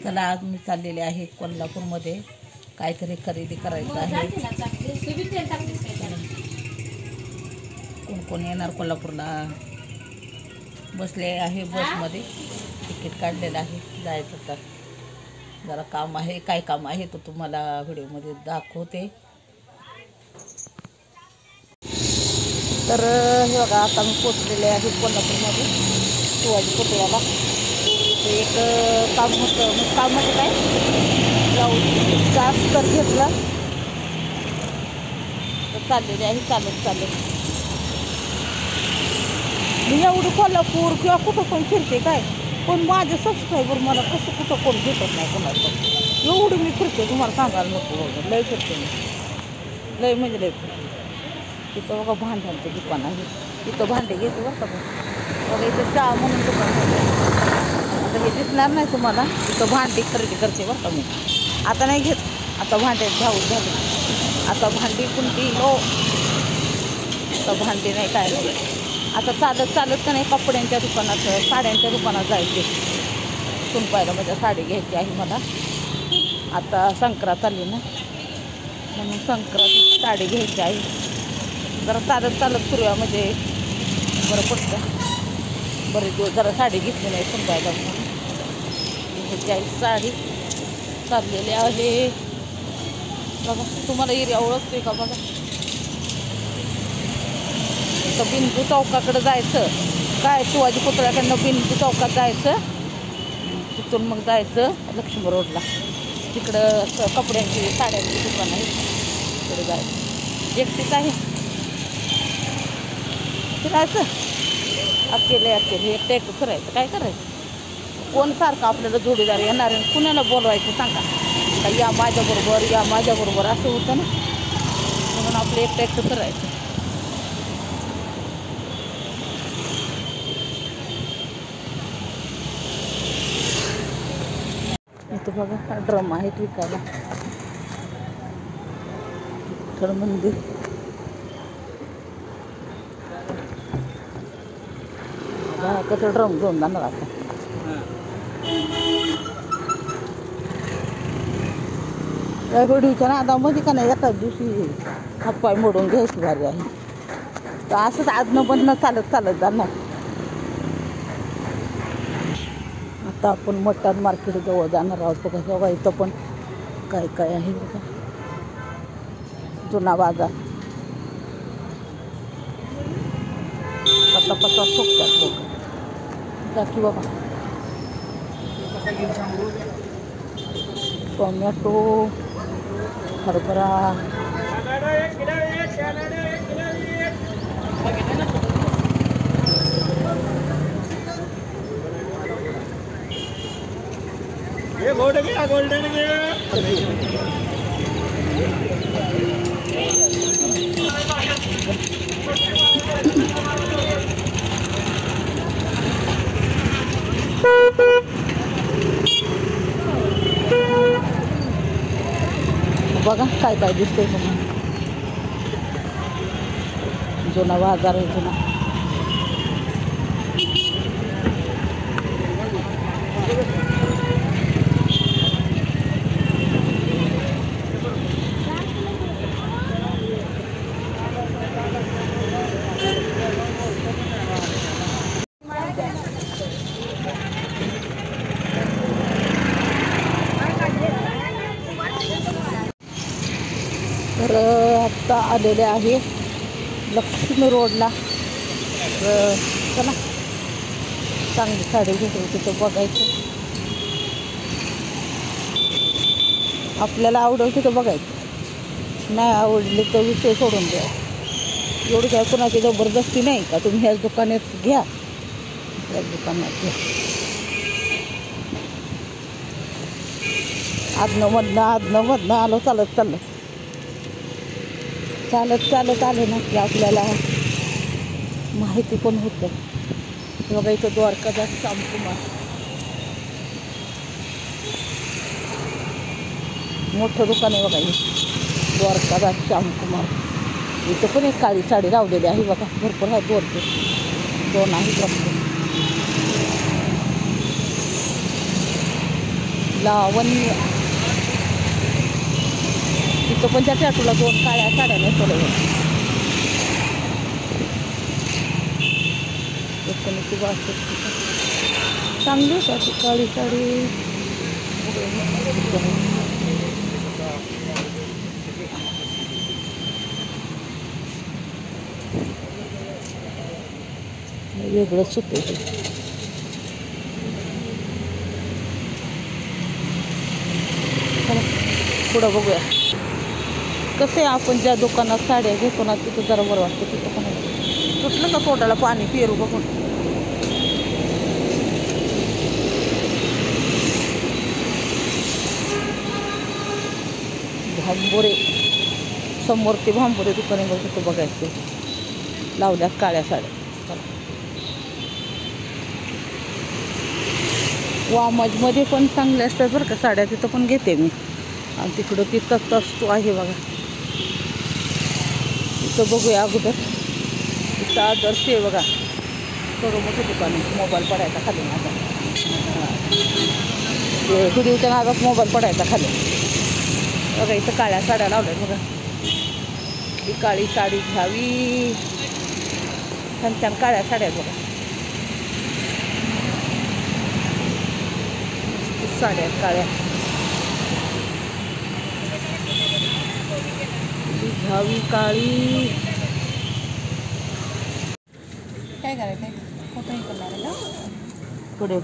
चला आज मी चाललेले आहे कोल्हापूरमध्ये काहीतरी खरेदी करायचं आहे। कोण कोण येणार कोल्हापूरला बसले आहे बसमध्ये तिकीट काढलेलं आहे जायचं तर जरा काम आहे काय काम आहे तो तुम्हाला व्हिडिओमध्ये दाखवते। तर हे बघा आता मी पोचलेले आहे कोल्हापूरमध्ये शिवाजी पुतळ्याला। एक काम होतं मग काम म्हणजे काय जास्त तर घेतलं तर चाललेले आहे चालत मी एवढं कोल्हापूर किंवा कुठं पण फिरते काय पण माझे सबस्क्रायबर मला कसं कुठं कोण भेटत नाही कोणाचं एवढं मी फिरते तुम्हाला सांगायला नको लय फिरते मी लय म्हणजे लय फिरते। तिथं बघा भांड्यांचं दुकान आहे तिथं भांडे घेते बरं का बघा इथं चहा म्हणून दुकान होतं आता हे दिसणार नाही तुम्हाला तिथं भांडी खरेदी करते बरं का मी आता नाही घेत आता भांडे घाऊक झाले आता भांडी कुंडी लो आता भांडी नाही काय नाही आता चालत का नाही कपड्यांच्या दुकानात साड्यांच्या दुकानात जायचे सुनपायला माझ्या साडी घ्यायची आहे मला आता संक्रांत आली ना म्हणून संक्रांत साडी घ्यायची आहे जरा चालत फिरूया म्हणजे बरं पडतं बरेच दिवस जरा साडी घेतली नाही सुनपायला म्हणून घ्यायची आहे साडी चाललेली आहे बघा तुम्हाला एरिया ओळखते का बघा तर बिंदू चौकाकडे जायचं काय शिवाजी पुतळ्याकडनं बिंदू चौकात जायचं तिथून मग जायचं लक्ष्मी रोडला तिकडं कपड्यांची साड्यांची दुकान आहे तिकडे जायचं एकटीच आहे फिरायचं अकेले एकटं फिरायचं काय करायचं कोण सारखं आपल्याला जोडीदार येणार आहे कुणाला बोलवायचं सांगा का या माझ्याबरोबर असं होतं ना म्हणून आपलं एकटं फिरायचं। इथं बघा ड्रम आहेत विकायला विठ्ठल मंदिर कसं ड्रम घेऊन जाणार आता या व्हिडिओच्या नादामध्ये का नाही एकाच दिवशी हातपाय मोडून घ्यायची भारी आहे तर असंच आजनं बंद चालत जाणार। आता आपण मटण मार्केट जवळ जाणार आहोत बघा तेव्हा इथं पण काय काय आहे बघा जुना बाजार पता सुकतात लोक जा की बाबा टोमॅटो हरभरा गोल्डन बघा काय काय दिसतंय तुम्हाला जुना बाजार आहे जुना तर आत्ता आलेले आहे लक्ष्मी रोडला चला चांगली साडी घेतो तिथं बघायचं आपल्याला आवडेल तिथं बघायचं नाही आवडली तर विषय सोडून द्या एवढी काय कोणाची जबरदस्ती नाही का तुम्ही ह्याच दुकानात घ्या ह्याच दुकानात घ्या आदनं मधनं आलो चालत आले ना की आपल्याला माहिती पण होतं बघा इथं द्वारकादास श्यामकुमार मोठं दुकान आहे बघा हे द्वारकादास श्यामकुमार इथं पण एक काळी साडी लावलेली आहे बघा भरपूर आहे दोन आहेत वाटतं लावण्य. तिथं पण त्या टॅटूला 2 काळ्या साड्या नेसवल्या. चांगली होती काळी साडी. वेगळंच होते. पुढं बघूया कसे आपण ज्या दुकानात साड्या घेतो ना तिथं जरा बरं वाटतं. तिथं पण तुटलं का तोंडाला पाणी पेरू बघून. भांबोरे समोर ते भांबोरे दुकाने बघ तिथं बघायचं. लावल्या काळ्या साड्या. वामजमध्ये पण चांगल्या असतात बरं का साड्या. तिथं पण घेते मी. आणि तिकडं तिथंच असतो आहे बघा. तिथं बघूया अगोदर. तिथं आदर्श आहे बघा. थोडं मोठं दुकान आहे. मोबाईल पडायचा खाली माझा. व्हिडिओच्या नादात मोबाईल पडायचा खाली. बघा इथं काळ्या साड्या लावल्यात बघा. ही काळी साडी घ्यावी. छान छान काळ्या साड्या बघा. साड्या काळ्या घ्यावी काळी. काय करायचं फोटो करणार आहे का पुढे.